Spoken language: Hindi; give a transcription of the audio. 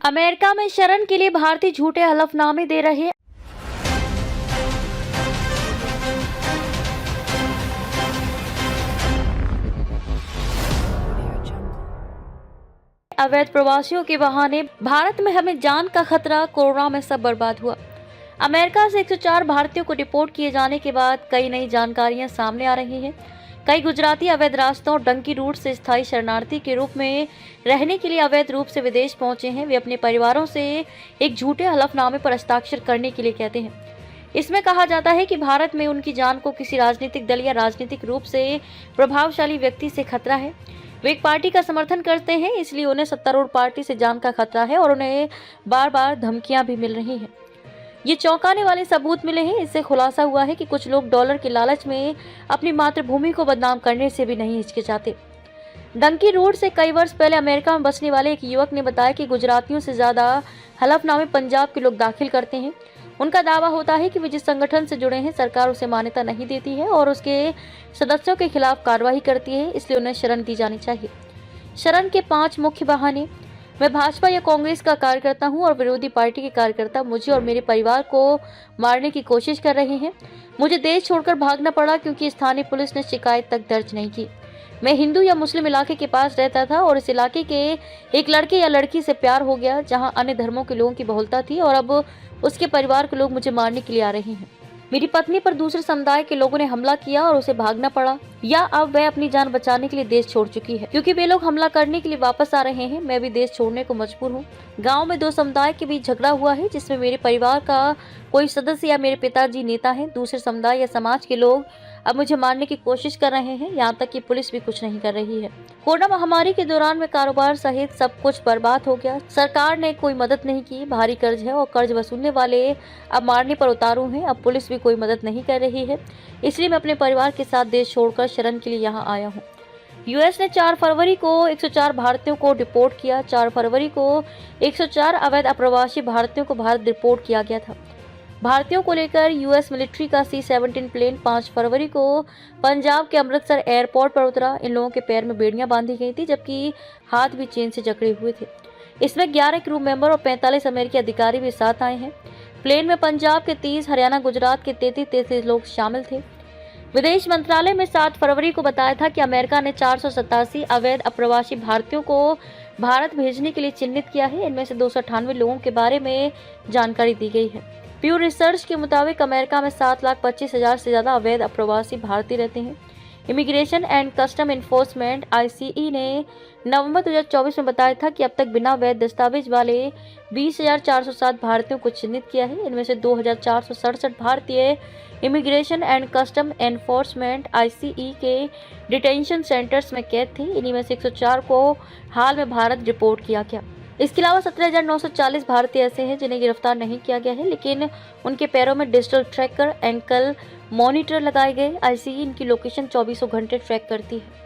अमेरिका में शरण के लिए भारतीय झूठे हलफनामे दे रहे। अवैध प्रवासियों के बहाने भारत में हमें जान का खतरा, कोरोना में सब बर्बाद हुआ। अमेरिका से 104 भारतीयों को डिपोर्ट किए जाने के बाद कई नई जानकारियां सामने आ रही हैं। कई गुजराती अवैध रास्तों और डंकी रूट से स्थायी शरणार्थी के रूप में रहने के लिए अवैध रूप से विदेश पहुंचे हैं। वे अपने परिवारों से एक झूठे हलफनामे पर हस्ताक्षर करने के लिए कहते हैं। इसमें कहा जाता है कि भारत में उनकी जान को किसी राजनीतिक दल या राजनीतिक रूप से प्रभावशाली व्यक्ति से खतरा है। वे एक पार्टी का समर्थन करते हैं, इसलिए उन्हें सत्तारूढ़ पार्टी से जान का खतरा है और उन्हें बार बार धमकियां भी मिल रही हैं। ये चौंकाने वाले सबूत मिले हैं। इससे खुलासा हुआ है कि कुछ लोग डॉलर के लालच में अपनी मातृभूमि को बदनाम करने से भी नहीं हिचकिचाते। डंकी रूट से कई वर्ष पहले अमेरिका में बसने वाले एक युवक ने बताया कि गुजरातियों से ज्यादा हलफनामे पंजाब के लोग दाखिल करते हैं। उनका दावा होता है कि वे जिस संगठन से जुड़े हैं सरकार उसे मान्यता नहीं देती है और उसके सदस्यों के खिलाफ कार्रवाई करती है, इसलिए उन्हें शरण दी जानी चाहिए। शरण के 5 मुख्य बहाने। मैं भाजपा या कांग्रेस का कार्यकर्ता हूं और विरोधी पार्टी के कार्यकर्ता मुझे और मेरे परिवार को मारने की कोशिश कर रहे हैं। मुझे देश छोड़कर भागना पड़ा क्योंकि स्थानीय पुलिस ने शिकायत तक दर्ज नहीं की। मैं हिंदू या मुस्लिम इलाके के पास रहता था और इस इलाके के एक लड़के या लड़की से प्यार हो गया जहां अन्य धर्मों के लोगों की बहुलता थी और अब उसके परिवार के लोग मुझे मारने के लिए आ रहे हैं। मेरी पत्नी पर दूसरे समुदाय के लोगों ने हमला किया और उसे भागना पड़ा, या अब वह अपनी जान बचाने के लिए देश छोड़ चुकी है। क्योंकि वे लोग हमला करने के लिए वापस आ रहे हैं, मैं भी देश छोड़ने को मजबूर हूँ। गांव में 2 समुदाय के बीच झगड़ा हुआ है जिसमें मेरे परिवार का कोई सदस्य या मेरे पिताजी नेता है। दूसरे समुदाय या समाज के लोग अब मुझे मारने की कोशिश कर रहे हैं, यहाँ तक कि पुलिस भी कुछ नहीं कर रही है। कोरोना महामारी के दौरान में कारोबार सहित सब कुछ बर्बाद हो गया। सरकार ने कोई मदद नहीं की, भारी कर्ज है और कर्ज वसूलने वाले अब मारने पर उतारू हैं। अब पुलिस भी कोई मदद नहीं कर रही है, इसलिए मैं अपने परिवार के साथ देश छोड़कर शरण के लिए यहाँ आया हूँ। यूएस ने 4 फरवरी को 104 भारतीयों को डिपोर्ट किया। 4 फरवरी को 104 अवैध अप्रवासी भारतीयों को भारत डिपोर्ट किया गया था। भारतीयों को लेकर यूएस मिलिट्री का C-17 प्लेन 5 फरवरी को पंजाब के अमृतसर एयरपोर्ट पर उतरा। इन लोगों के पैर में बेड़ियां बांधी गई थी जबकि हाथ भी चेन से जकड़े हुए थे। इसमें 11 क्रू मेंबर और 45 अमेरिकी अधिकारी भी साथ आए हैं। प्लेन में पंजाब के 30, हरियाणा गुजरात के 33 लोग शामिल थे। विदेश मंत्रालय में 7 फरवरी को बताया था कि अमेरिका ने 487 अवैध अप्रवासी भारतीयों को भारत भेजने के लिए चिन्हित किया है। इनमें से 298 लोगों के बारे में जानकारी दी गई है। प्यू रिसर्च के मुताबिक अमेरिका में 7,25,000 से ज्यादा अवैध अप्रवासी भारतीय रहते हैं। Immigration and custom enforcement ICE ने नवंबर 2024 में बताया था कि अब तक बिना वैध दस्तावेज वाले 20,407 भारतीयों को चिन्हित किया है। इनमें से 2,467 भारतीय immigration and custom enforcement ICE के डिटेंशन सेंटर्स में कैद थे। इन्हीं में से 104 को हाल में भारत रिपोर्ट किया गया। इसके अलावा 17,940 भारतीय ऐसे हैं जिन्हें गिरफ्तार नहीं किया गया है, लेकिन उनके पैरों में डिजिटल ट्रैकर, एंकल मॉनिटर लगाए गए। ICE इनकी लोकेशन 24 घंटे ट्रैक करती है।